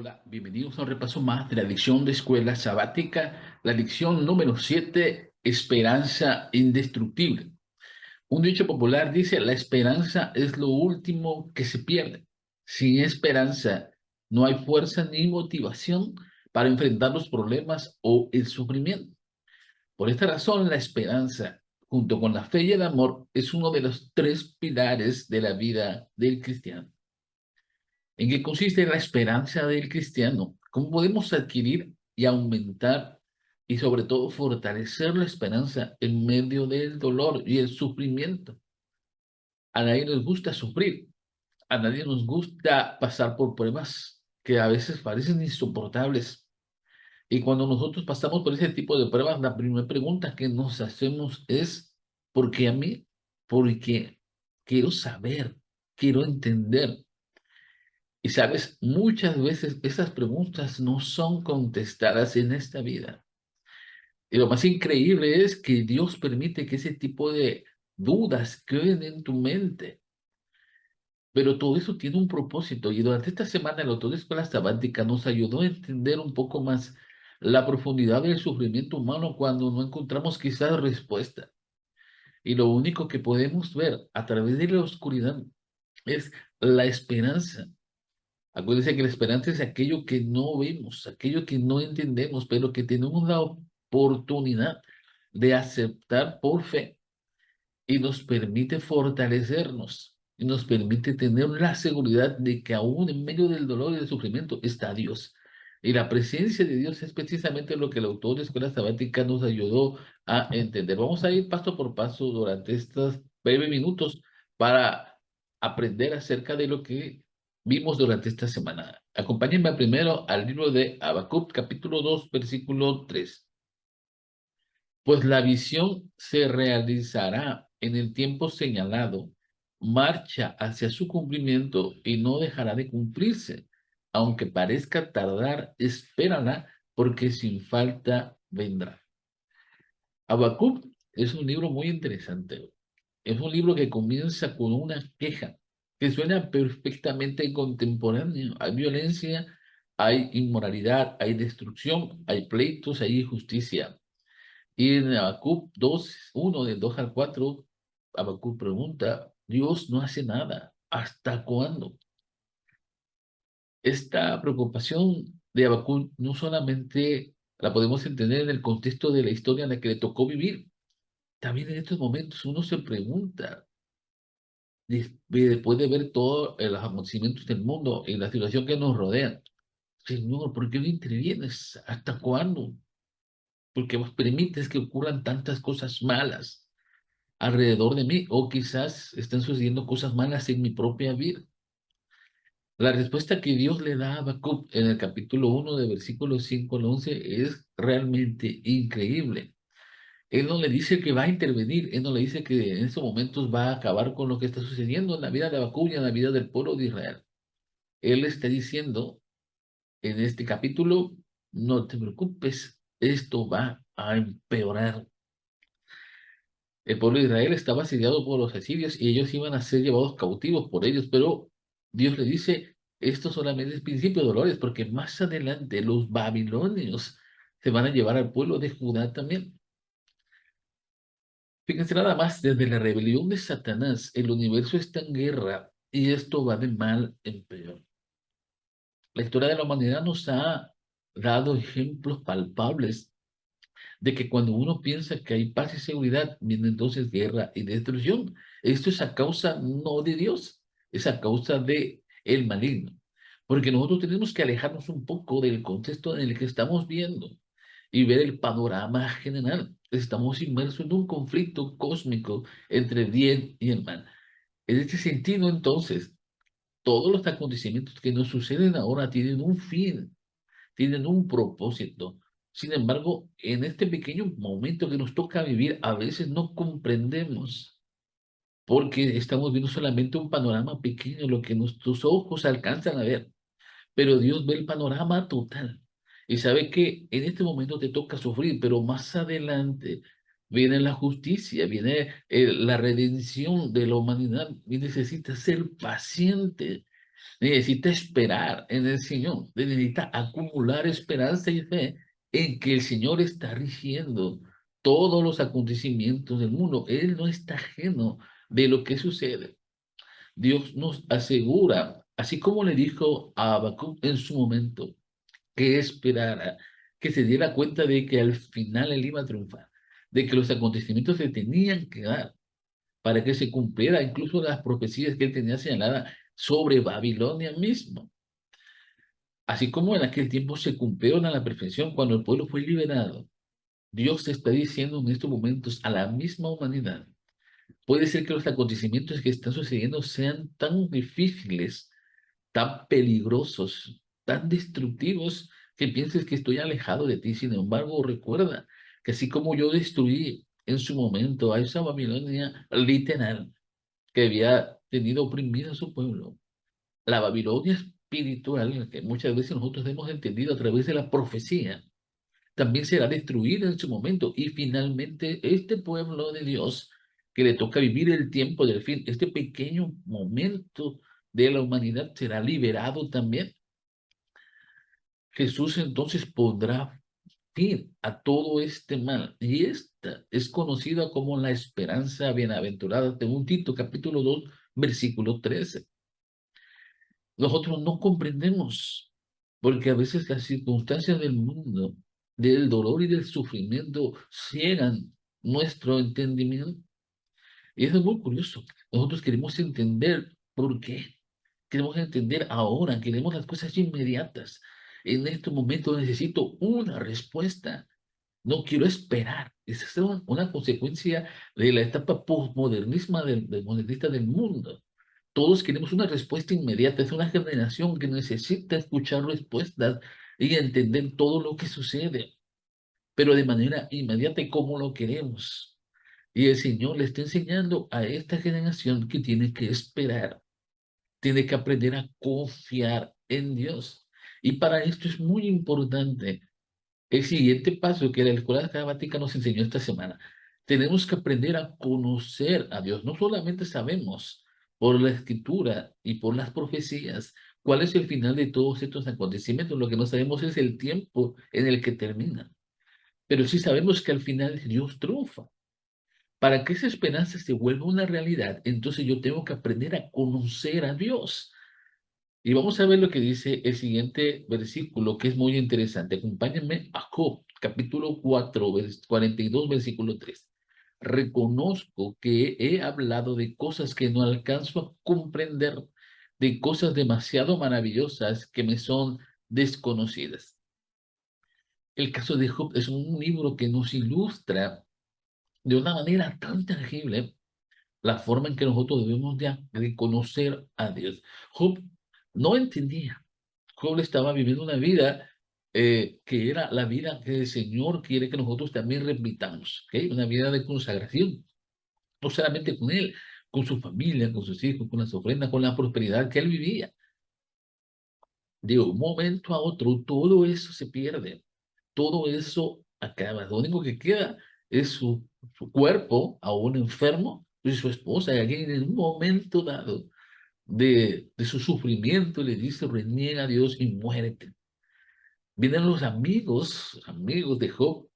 Hola, bienvenidos a un repaso más de la lección de escuela sabática, la lección número 7, esperanza indestructible. Un dicho popular dice, la esperanza es lo último que se pierde. Sin esperanza no hay fuerza ni motivación para enfrentar los problemas o el sufrimiento. Por esta razón, la esperanza, junto con la fe y el amor, es uno de los tres pilares de la vida del cristiano. ¿En qué consiste la esperanza del cristiano? ¿Cómo podemos adquirir y aumentar y sobre todo fortalecer la esperanza en medio del dolor y el sufrimiento? A nadie nos gusta sufrir, a nadie nos gusta pasar por pruebas que a veces parecen insoportables. Y cuando nosotros pasamos por ese tipo de pruebas, la primera pregunta que nos hacemos es, ¿por qué a mí? Porque quiero saber, quiero entender. Y sabes, muchas veces esas preguntas no son contestadas en esta vida. Y lo más increíble es que Dios permite que ese tipo de dudas queden en tu mente. Pero todo eso tiene un propósito. Y durante esta semana, la autor de Escuela Sabática nos ayudó a entender un poco más la profundidad del sufrimiento humano cuando no encontramos quizás respuesta. Y lo único que podemos ver a través de la oscuridad es la esperanza. Acuérdense que la esperanza es aquello que no vemos, aquello que no entendemos, pero que tenemos la oportunidad de aceptar por fe y nos permite fortalecernos y nos permite tener la seguridad de que aún en medio del dolor y del sufrimiento está Dios. Y la presencia de Dios es precisamente lo que el autor de Escuela Sabática nos ayudó a entender. Vamos a ir paso por paso durante estos breves minutos para aprender acerca de lo que vimos durante esta semana. Acompáñenme primero al libro de Habacuc, capítulo 2, versículo 3. Pues la visión se realizará en el tiempo señalado, marcha hacia su cumplimiento y no dejará de cumplirse. Aunque parezca tardar, espérala, porque sin falta vendrá. Habacuc es un libro muy interesante. Es un libro que comienza con una queja que suena perfectamente contemporáneo. Hay violencia, hay inmoralidad, hay destrucción, hay pleitos, hay injusticia. Y en Habacuc 2, 1, del 2 al 4, Habacuc pregunta, Dios no hace nada, ¿hasta cuándo? Esta preocupación de Habacuc no solamente la podemos entender en el contexto de la historia en la que le tocó vivir, también en estos momentos uno se pregunta, después de ver todos los acontecimientos del mundo y la situación que nos rodea, Señor, ¿por qué no intervienes? ¿Hasta cuándo? ¿Por qué permites que ocurran tantas cosas malas alrededor de mí? O quizás están sucediendo cosas malas en mi propia vida. La respuesta que Dios le da a Habacuc en el capítulo 1 de versículos 5 al 11 es realmente increíble. Él no le dice que va a intervenir, él no le dice que en estos momentos va a acabar con lo que está sucediendo en la vida de Habacuc y en la vida del pueblo de Israel. Él está diciendo en este capítulo, no te preocupes, esto va a empeorar. El pueblo de Israel estaba asediado por los asirios y ellos iban a ser llevados cautivos por ellos, pero Dios le dice, esto solamente es principio de dolores, porque más adelante los babilonios se van a llevar al pueblo de Judá también. Fíjense nada más, desde la rebelión de Satanás, el universo está en guerra y esto va de mal en peor. La historia de la humanidad nos ha dado ejemplos palpables de que cuando uno piensa que hay paz y seguridad, viene entonces guerra y destrucción. Esto es a causa no de Dios, es a causa de el maligno. Porque nosotros tenemos que alejarnos un poco del contexto en el que estamos viendo y ver el panorama general. Estamos inmersos en un conflicto cósmico entre el bien y el mal. En este sentido, entonces, todos los acontecimientos que nos suceden ahora tienen un fin, tienen un propósito. Sin embargo, en este pequeño momento que nos toca vivir, a veces no comprendemos, porque estamos viendo solamente un panorama pequeño, lo que nuestros ojos alcanzan a ver, pero Dios ve el panorama total y sabe que en este momento te toca sufrir, pero más adelante viene la justicia, viene la redención de la humanidad y necesitas ser paciente Necesita esperar en el Señor, necesita acumular esperanza y fe en que el Señor está rigiendo todos los acontecimientos del mundo. Él no está ajeno de lo que sucede. Dios nos asegura, así como le dijo a Habacuc en su momento, que esperara, que se diera cuenta de que al final él iba a triunfar, de que los acontecimientos se tenían que dar para que se cumpliera incluso las profecías que él tenía señaladas sobre Babilonia mismo. Así como en aquel tiempo se cumplieron a la perfección cuando el pueblo fue liberado, Dios está diciendo en estos momentos a la misma humanidad, puede ser que los acontecimientos que están sucediendo sean tan difíciles, tan peligrosos, tan destructivos, que pienses que estoy alejado de ti. Sin embargo, recuerda que así como yo destruí en su momento a esa Babilonia literal que había tenido oprimida a su pueblo, la Babilonia espiritual, que muchas veces nosotros hemos entendido a través de la profecía, también será destruida en su momento. Y finalmente este pueblo de Dios, que le toca vivir el tiempo del fin, este pequeño momento de la humanidad será liberado también. Jesús entonces pondrá fin a todo este mal. Y esta es conocida como la esperanza bienaventurada, según Tito capítulo 2 versículo 13. Nosotros no comprendemos, porque a veces las circunstancias del mundo, del dolor y del sufrimiento, ciegan nuestro entendimiento. Y eso es muy curioso. Nosotros queremos entender por qué. Queremos entender ahora, queremos las cosas inmediatas. En este momento necesito una respuesta. No quiero esperar. Esa es una consecuencia de la etapa postmodernista modernista del mundo. Todos queremos una respuesta inmediata. Es una generación que necesita escuchar respuestas y entender todo lo que sucede, pero de manera inmediata y como lo queremos. Y el Señor le está enseñando a esta generación que tiene que esperar, tiene que aprender a confiar en Dios. Y para esto es muy importante el siguiente paso que la Escuela Sabática nos enseñó esta semana. Tenemos que aprender a conocer a Dios. No solamente sabemos por la escritura y por las profecías cuál es el final de todos estos acontecimientos. Lo que no sabemos es el tiempo en el que termina. Pero sí sabemos que al final Dios triunfa. Para que esa esperanza se vuelva una realidad, entonces yo tengo que aprender a conocer a Dios. Y vamos a ver lo que dice el siguiente versículo, que es muy interesante. Acompáñenme a Job, capítulo 4, 42, versículo 3. Reconozco que he hablado de cosas que no alcanzo a comprender, de cosas demasiado maravillosas que me son desconocidas. El caso de Job es un libro que nos ilustra de una manera tan tangible la forma en que nosotros debemos de conocer a Dios. Job no entendía. Job estaba viviendo una vida que era la vida que el Señor quiere que nosotros también repitamos, ¿ok? Una vida de consagración, no solamente con Él, con su familia, con sus hijos, con las ofrendas, con la prosperidad que Él vivía. De un momento a otro, todo eso se pierde, todo eso acaba. Lo único que queda es su cuerpo, aún enfermo, y su esposa, y alguien en un momento dado de su sufrimiento le dice, reniega a Dios y muérete. Vienen los amigos de Job,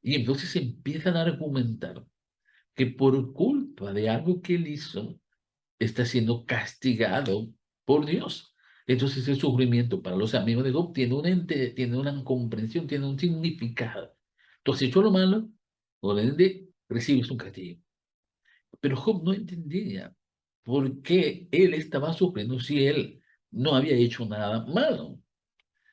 y entonces empiezan a argumentar que por culpa de algo que él hizo, está siendo castigado por Dios. Entonces el sufrimiento para los amigos de Job tiene tiene una comprensión, tiene un significado. Tú has hecho lo malo, por ende recibes un castigo. Pero Job no entendía por qué él estaba sufriendo si él no había hecho nada malo,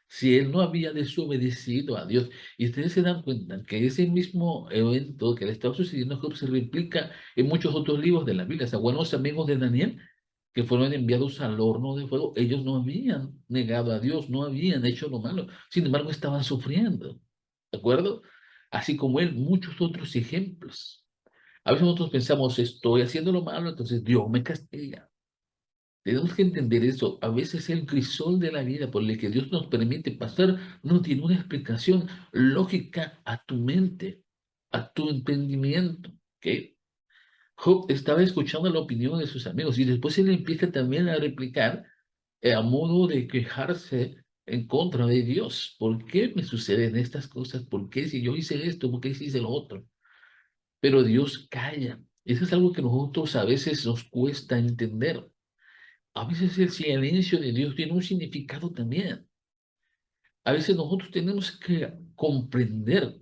si él no había desobedecido a Dios. Y ustedes se dan cuenta que ese mismo evento que le estaba sucediendo a Job se replica en muchos otros libros de la Biblia. ¿Se acuerdan los amigos de Daniel que fueron enviados al horno de fuego? Ellos no habían negado a Dios, no habían hecho lo malo, sin embargo estaban sufriendo. ¿De acuerdo? Así como él, muchos otros ejemplos. A veces nosotros pensamos, estoy haciendo lo malo, entonces Dios me castiga. Tenemos que entender eso. A veces el crisol de la vida por el que Dios nos permite pasar no tiene una explicación lógica a tu mente, a tu entendimiento. ¿Ok? Job estaba escuchando la opinión de sus amigos y después él empieza también a replicar a modo de quejarse en contra de Dios. ¿Por qué me suceden estas cosas? ¿Por qué si yo hice esto? ¿Por qué si hice lo otro? Pero Dios calla. Eso es algo que nosotros a veces nos cuesta entender. A veces el silencio de Dios tiene un significado también. A veces nosotros tenemos que comprender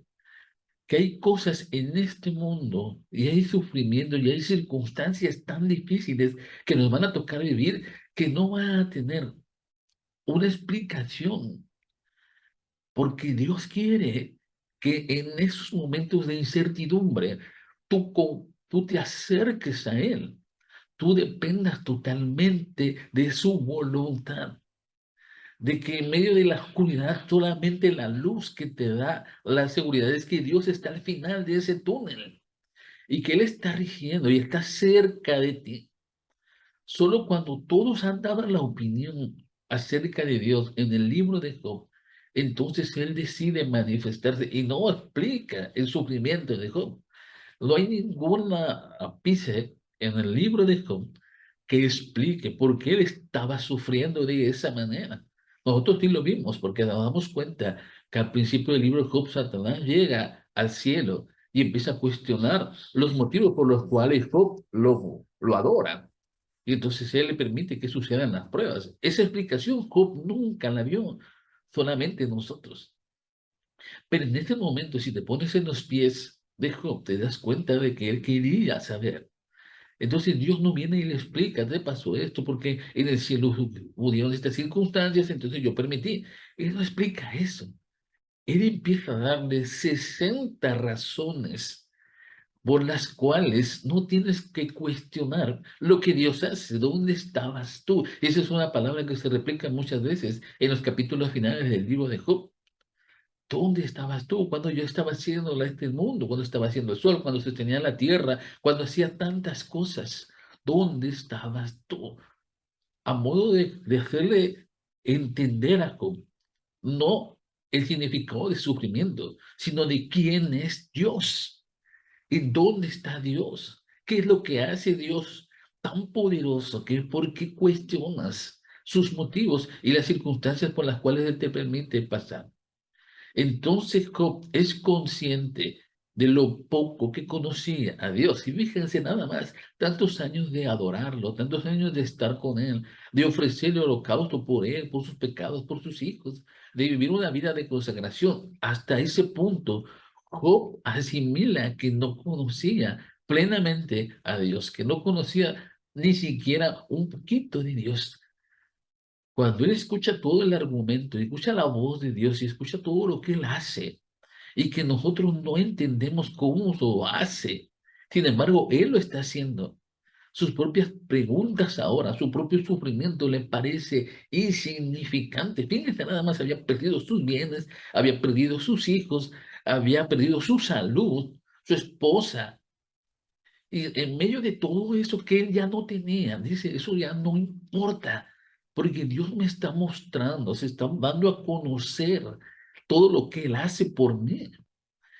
que hay cosas en este mundo y hay sufrimiento y hay circunstancias tan difíciles que nos van a tocar vivir que no van a tener una explicación, porque Dios quiere que en esos momentos de incertidumbre tú te acerques a Él, tú dependas totalmente de su voluntad, de que en medio de la oscuridad solamente la luz que te da la seguridad es que Dios está al final de ese túnel y que Él está rigiendo y está cerca de ti. Solo cuando todos han dado la opinión acerca de Dios en el libro de Job, entonces Él decide manifestarse y no explica el sufrimiento de Job. No hay ninguna ápice en el libro de Job que explique por qué él estaba sufriendo de esa manera. Nosotros sí lo vimos porque nos damos cuenta que al principio del libro de Job, Satanás llega al cielo y empieza a cuestionar los motivos por los cuales Job lo adora. Y entonces él le permite que sucedan las pruebas. Esa explicación Job nunca la vio, solamente nosotros. Pero en este momento, si te pones en los pies de Job, te das cuenta de que él quería saber. Entonces Dios no viene y le explica, te pasó esto, porque en el cielo hubieron estas circunstancias, entonces yo permití. Él no explica eso. Él empieza a darle 60 razones por las cuales no tienes que cuestionar lo que Dios hace. ¿Dónde estabas tú? Esa es una palabra que se replica muchas veces en los capítulos finales del libro de Job. ¿Dónde estabas tú cuando yo estaba haciendo este mundo, cuando estaba haciendo el sol, cuando se tenía la tierra, cuando hacía tantas cosas? ¿Dónde estabas tú? A modo de hacerle entender a Job, no el significado de sufrimiento, sino de quién es Dios. ¿En dónde está Dios? ¿Qué es lo que hace Dios tan poderoso que por qué cuestionas sus motivos y las circunstancias por las cuales Él te permite pasar? Entonces Job es consciente de lo poco que conocía a Dios. Y fíjense nada más, tantos años de adorarlo, tantos años de estar con Él, de ofrecerle holocausto por Él, por sus pecados, por sus hijos, de vivir una vida de consagración. Hasta ese punto, Job asimila que no conocía plenamente a Dios, que no conocía ni siquiera un poquito de Dios. Cuando él escucha todo el argumento, y escucha la voz de Dios y escucha todo lo que él hace y que nosotros no entendemos cómo lo hace, sin embargo, él lo está haciendo. Sus propias preguntas ahora, su propio sufrimiento le parece insignificante. Fíjense, nada más había perdido sus bienes, había perdido sus hijos, había perdido su salud, su esposa, y en medio de todo eso que él ya no tenía, dice, eso ya no importa, porque Dios me está mostrando, se está dando a conocer todo lo que Él hace por mí.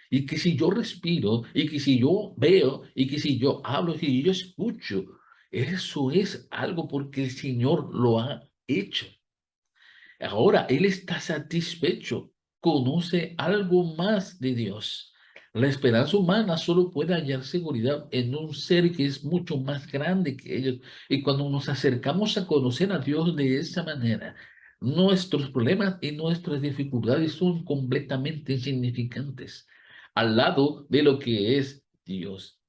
Y que si yo respiro, y que si yo veo, y que si yo hablo, y si yo escucho, eso es algo porque el Señor lo ha hecho. Ahora Él está satisfecho, conoce algo más de Dios. La esperanza humana solo puede hallar seguridad en un ser que es mucho más grande que ellos. Y cuando nos acercamos a conocer a Dios de esa manera, nuestros problemas y nuestras dificultades son completamente insignificantes al lado de lo que es Dios.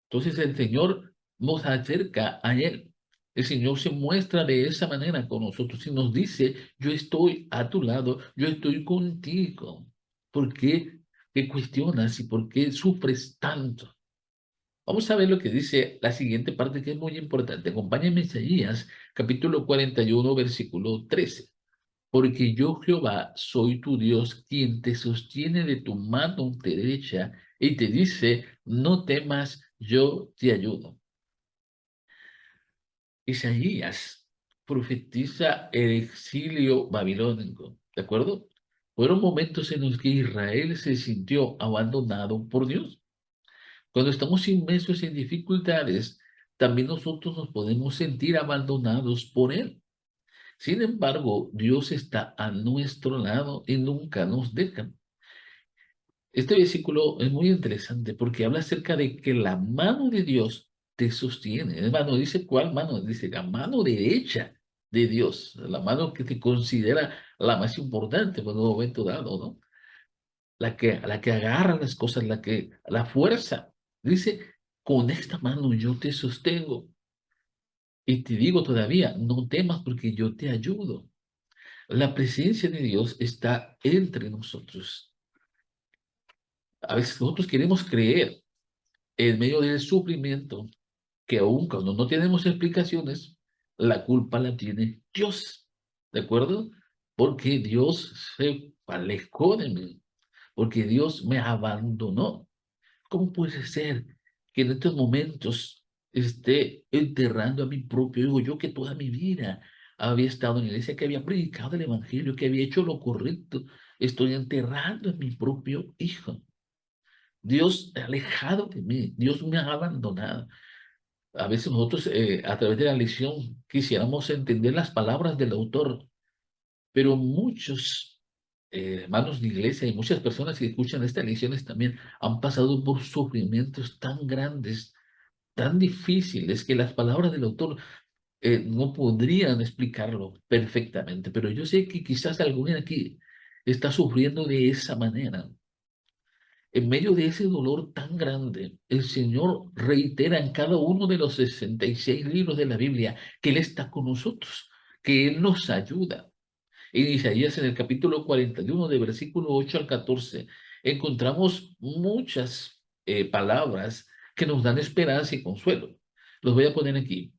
Entonces el Señor nos acerca a Él. El Señor se muestra de esa manera con nosotros y nos dice, yo estoy a tu lado, yo estoy contigo. ¿Por qué te cuestionas y por qué sufres tanto? Vamos a ver lo que dice la siguiente parte que es muy importante. Acompáñame en Isaías, capítulo 41, versículo 13. Porque yo, Jehová, soy tu Dios, quien te sostiene de tu mano derecha y te dice, no temas, yo te ayudo. Isaías profetiza el exilio babilónico, ¿de acuerdo? Fueron momentos en los que Israel se sintió abandonado por Dios. Cuando estamos inmersos en dificultades, también nosotros nos podemos sentir abandonados por Él. Sin embargo, Dios está a nuestro lado y nunca nos deja. Este versículo es muy interesante porque habla acerca de que la mano de Dios te sostiene. Hermano, dice, ¿cuál mano? Dice, la mano derecha de Dios, la mano que te considera la más importante en un momento dado, ¿no? La que agarra las cosas, la fuerza. Dice, con esta mano yo te sostengo. Y te digo todavía, no temas porque yo te ayudo. La presencia de Dios está entre nosotros. A veces nosotros queremos creer en medio del sufrimiento que aun cuando no tenemos explicaciones, la culpa la tiene Dios. ¿De acuerdo? Porque Dios se alejó de mí, porque Dios me abandonó. ¿Cómo puede ser que en estos momentos esté enterrando a mi propio hijo? Yo que toda mi vida había estado en la iglesia, que había predicado el evangelio, que había hecho lo correcto, estoy enterrando a mi propio hijo. Dios ha alejado de mí, Dios me ha abandonado. A veces nosotros a través de la lección quisiéramos entender las palabras del autor, pero muchos hermanos de iglesia y muchas personas que escuchan estas lecciones también han pasado por sufrimientos tan grandes, tan difíciles, que las palabras del autor no podrían explicarlo perfectamente. Pero yo sé que quizás alguien aquí está sufriendo de esa manera. En medio de ese dolor tan grande, el Señor reitera en cada uno de los 66 libros de la Biblia que Él está con nosotros, que Él nos ayuda. En Isaías, en el capítulo 41, de versículo 8 al 14, encontramos muchas palabras que nos dan esperanza y consuelo. Los voy a poner aquí.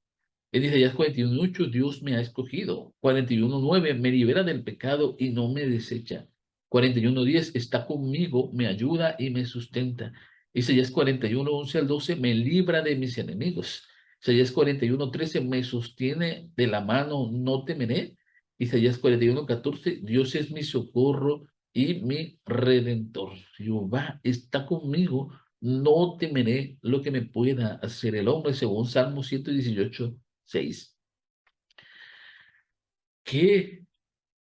En Isaías 41:8, Dios me ha escogido. 41:9, me libera del pecado y no me desecha. 41:10, está conmigo, me ayuda y me sustenta. Isaías 41:11 al 12, me libra de mis enemigos. Isaías 41:13, me sostiene de la mano, no temeré. Isaías 41:14, Dios es mi socorro y mi redentor. Jehová está conmigo, no temeré lo que me pueda hacer el hombre, según Salmo 118:6. ¿Qué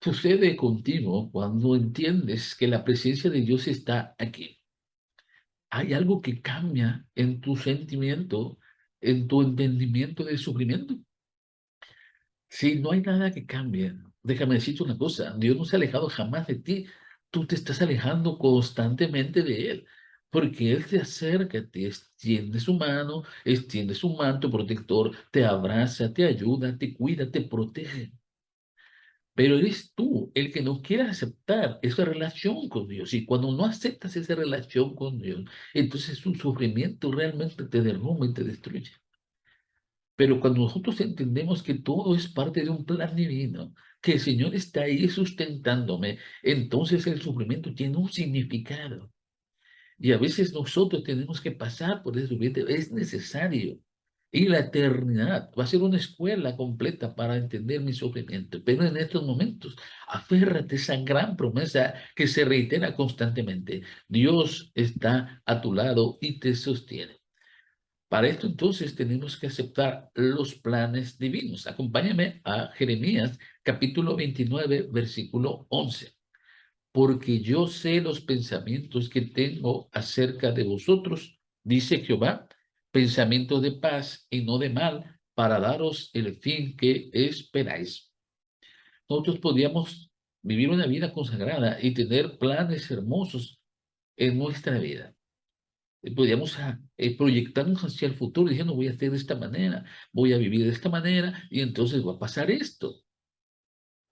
sucede contigo cuando entiendes que la presencia de Dios está aquí? ¿Hay algo que cambia en tu sentimiento, en tu entendimiento del sufrimiento? Si no hay nada que cambie, déjame decirte una cosa, Dios no se ha alejado jamás de ti, tú te estás alejando constantemente de Él, porque Él se acerca, te extiende su mano, extiende su manto protector, te abraza, te ayuda, te cuida, te protege. Pero eres tú el que no quiere aceptar esa relación con Dios. Y cuando no aceptas esa relación con Dios, entonces un sufrimiento realmente te derrumba y te destruye. Pero cuando nosotros entendemos que todo es parte de un plan divino, que el Señor está ahí sustentándome, entonces el sufrimiento tiene un significado. Y a veces nosotros tenemos que pasar por ese sufrimiento, es necesario. Y la eternidad va a ser una escuela completa para entender mi sufrimiento. Pero en estos momentos, aférrate a esa gran promesa que se reitera constantemente. Dios está a tu lado y te sostiene. Para esto entonces tenemos que aceptar los planes divinos. Acompáñame a Jeremías capítulo 29, versículo 11. Porque yo sé los pensamientos que tengo acerca de vosotros, dice Jehová, pensamientos de paz y no de mal, para daros el fin que esperáis. Nosotros podríamos vivir una vida consagrada y tener planes hermosos en nuestra vida. Podríamos proyectarnos hacia el futuro diciendo voy a hacer de esta manera, voy a vivir de esta manera y entonces va a pasar esto.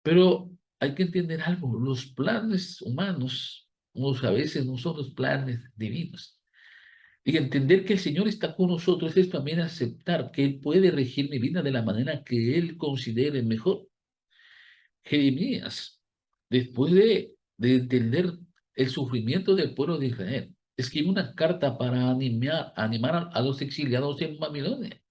Pero hay que entender algo, los planes humanos a veces no son los planes divinos. Y entender que el Señor está con nosotros es también aceptar que Él puede regir mi vida de la manera que Él considere mejor. Jeremías, después de entender el sufrimiento del pueblo de Israel, escribe una carta para animar a los exiliados en Babilonia.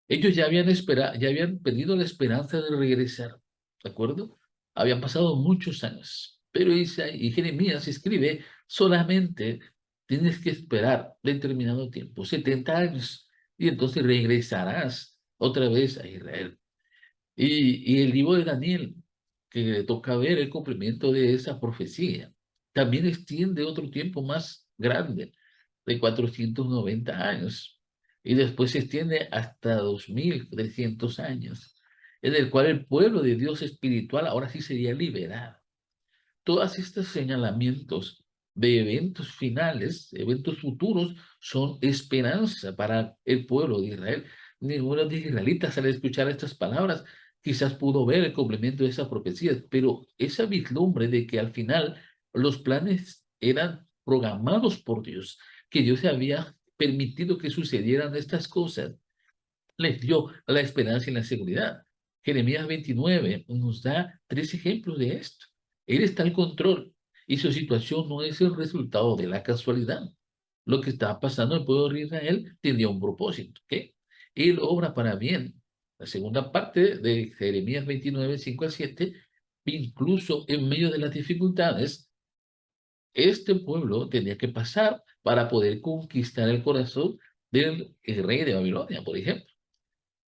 Ellos ya habían perdido la esperanza de regresar, ¿de acuerdo? Habían pasado muchos años, pero y Jeremías escribe, solamente tienes que esperar determinado tiempo, 70 años, y entonces regresarás otra vez a Israel. Y el libro de Daniel, que toca ver el cumplimiento de esa profecía, también extiende otro tiempo más grande, de 490 años, y después se extiende hasta 2300 años, en el cual el pueblo de Dios espiritual ahora sí sería liberado. Todos estos señalamientos de eventos finales, eventos futuros, son esperanza para el pueblo de Israel. Ninguno de los israelitas al escuchar estas palabras quizás pudo ver el cumplimiento de esas profecías, pero esa vislumbre de que al final los planes eran programados por Dios, que Dios había permitido que sucedieran estas cosas, les dio la esperanza y la seguridad. Jeremías 29 nos da tres ejemplos de esto. Él está al control y su situación no es el resultado de la casualidad. Lo que estaba pasando en el pueblo de Israel tenía un propósito, ¿ok? Él obra para bien. La segunda parte de Jeremías 29, 5 al 7, incluso en medio de las dificultades, este pueblo tenía que pasar para poder conquistar el corazón del rey de Babilonia, por ejemplo.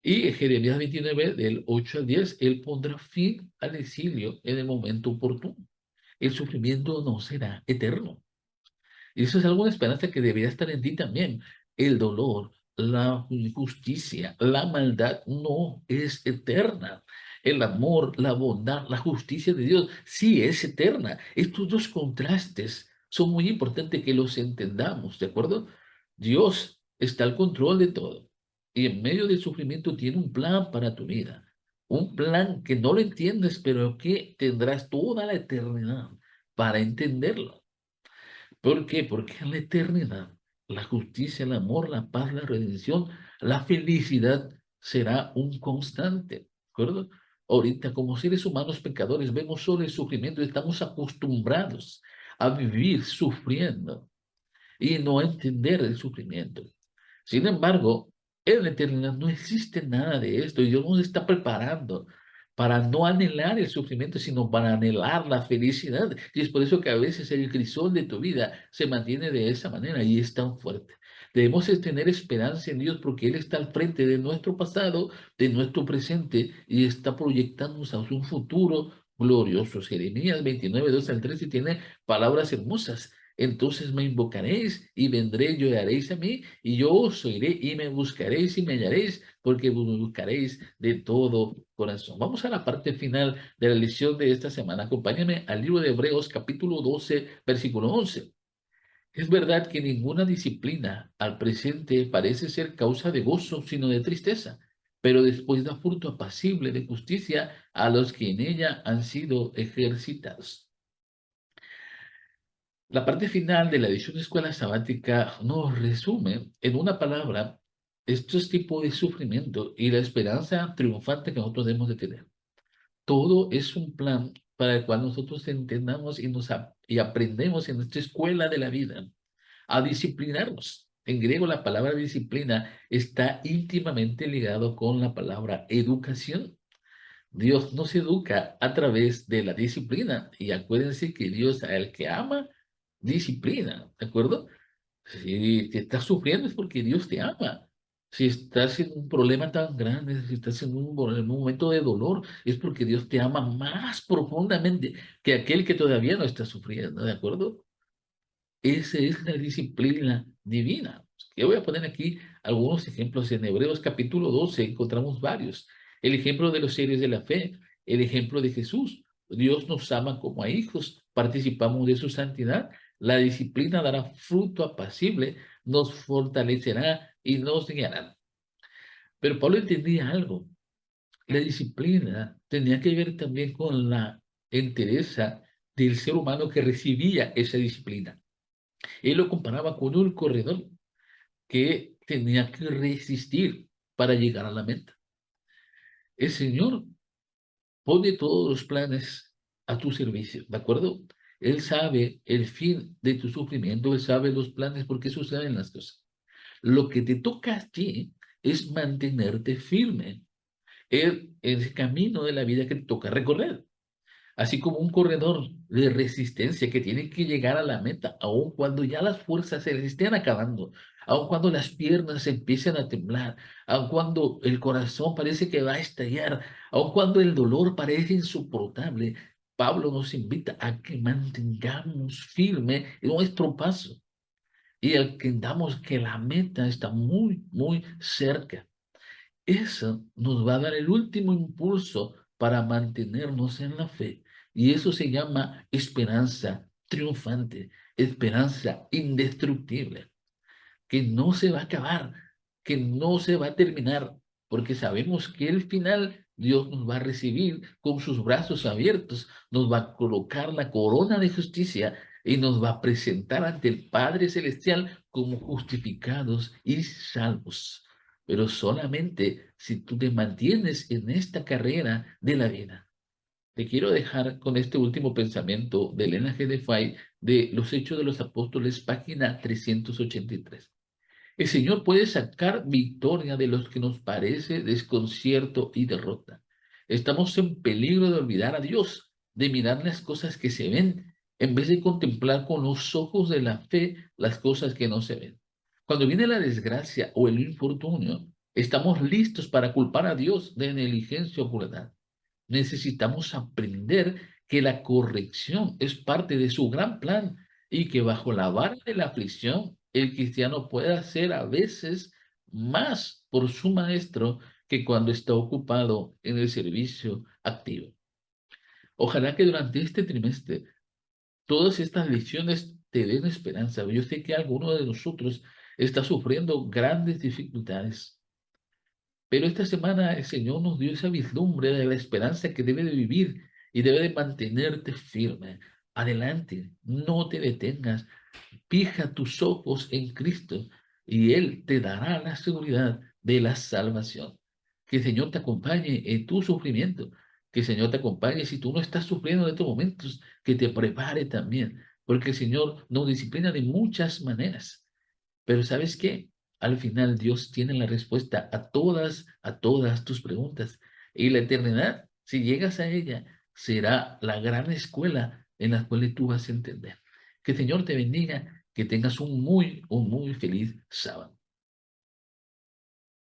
Y Jeremías 29, del 8 al 10, él pondrá fin al exilio en el momento oportuno. El sufrimiento no será eterno. Y eso es alguna esperanza que debería estar en ti también. El dolor, la injusticia, la maldad no es eterna. El amor, la bondad, la justicia de Dios sí es eterna. Estos dos contrastes son muy importantes que los entendamos, ¿de acuerdo? Dios está al control de todo. Y en medio del sufrimiento tiene un plan para tu vida. Un plan que no lo entiendes, pero que tendrás toda la eternidad para entenderlo. ¿Por qué? Porque en la eternidad la justicia, el amor, la paz, la redención, la felicidad será un constante. ¿De acuerdo? Ahorita, como seres humanos pecadores, vemos solo el sufrimiento y estamos acostumbrados a vivir sufriendo y no a entender el sufrimiento. Sin embargo, en la eternidad no existe nada de esto y Dios nos está preparando para no anhelar el sufrimiento, sino para anhelar la felicidad. Y es por eso que a veces el crisol de tu vida se mantiene de esa manera y es tan fuerte. Debemos tener esperanza en Dios porque Él está al frente de nuestro pasado, de nuestro presente y está proyectándonos hacia un futuro glorioso. Jeremías 29, 2 al 13 tiene palabras hermosas. Entonces me invocaréis y vendré, lloraréis a mí, y yo os oiré y me buscaréis y me hallaréis, porque me buscaréis de todo corazón. Vamos a la parte final de la lección de esta semana. Acompáñame al libro de Hebreos, capítulo 12, versículo 11. Es verdad que ninguna disciplina al presente parece ser causa de gozo, sino de tristeza, pero después da fruto apacible de justicia a los que en ella han sido ejercitados. La parte final de la edición de Escuela Sabática nos resume en una palabra estos tipos de sufrimiento y la esperanza triunfante que nosotros debemos de tener. Todo es un plan para el cual nosotros entendamos y aprendemos en esta escuela de la vida a disciplinarnos. En griego la palabra disciplina está íntimamente ligado con la palabra educación. Dios nos educa a través de la disciplina y acuérdense que Dios al que ama disciplina, ¿de acuerdo? Si te estás sufriendo es porque Dios te ama. Si estás en un problema tan grande, si estás en un momento de dolor, es porque Dios te ama más profundamente que aquel que todavía no está sufriendo, ¿de acuerdo? Esa es la disciplina divina. Yo voy a poner aquí algunos ejemplos. En Hebreos capítulo 12 encontramos varios. El ejemplo de los seres de la fe, el ejemplo de Jesús. Dios nos ama como a hijos, participamos de su santidad. La disciplina dará fruto apacible, nos fortalecerá y nos guiará. Pero Pablo entendía algo. La disciplina tenía que ver también con la entereza del ser humano que recibía esa disciplina. Él lo comparaba con un corredor que tenía que resistir para llegar a la meta. El Señor pone todos los planes a tu servicio, ¿de acuerdo? Él sabe el fin de tu sufrimiento, Él sabe los planes por qué suceden las cosas. Lo que te toca a ti es mantenerte firme en el camino de la vida que te toca recorrer. Así como un corredor de resistencia que tiene que llegar a la meta, aun cuando ya las fuerzas se les estén acabando, aun cuando las piernas empiezan a temblar, aun cuando el corazón parece que va a estallar, aun cuando el dolor parece insoportable, Pablo nos invita a que mantengamos firme nuestro paso y entendamos que la meta está muy, muy cerca. Eso nos va a dar el último impulso para mantenernos en la fe. Y eso se llama esperanza triunfante, esperanza indestructible, que no se va a acabar, que no se va a terminar, porque sabemos que el final Dios nos va a recibir con sus brazos abiertos, nos va a colocar la corona de justicia y nos va a presentar ante el Padre Celestial como justificados y salvos. Pero solamente si tú te mantienes en esta carrera de la vida. Te quiero dejar con este último pensamiento de Elena G. de Fay de Los Hechos de los Apóstoles, página 383. El Señor puede sacar victoria de los que nos parece desconcierto y derrota. Estamos en peligro de olvidar a Dios, de mirar las cosas que se ven, en vez de contemplar con los ojos de la fe las cosas que no se ven. Cuando viene la desgracia o el infortunio, estamos listos para culpar a Dios de negligencia o crueldad. Necesitamos aprender que la corrección es parte de su gran plan y que bajo la vara de la aflicción el cristiano puede hacer a veces más por su maestro que cuando está ocupado en el servicio activo. Ojalá que durante este trimestre todas estas lecciones te den esperanza. Yo sé que alguno de nosotros está sufriendo grandes dificultades, pero esta semana el Señor nos dio esa vislumbre de la esperanza que debe de vivir y debe de mantenerte firme. Adelante, no te detengas, fija tus ojos en Cristo y Él te dará la seguridad de la salvación. Que el Señor te acompañe en tu sufrimiento, que el Señor te acompañe si tú no estás sufriendo en estos momentos, que te prepare también, porque el Señor nos disciplina de muchas maneras. Pero ¿sabes qué? Al final Dios tiene la respuesta a todas tus preguntas. Y la eternidad, si llegas a ella, será la gran escuela en la cual tú vas a entender. Que el Señor te bendiga, que tengas un muy feliz sábado.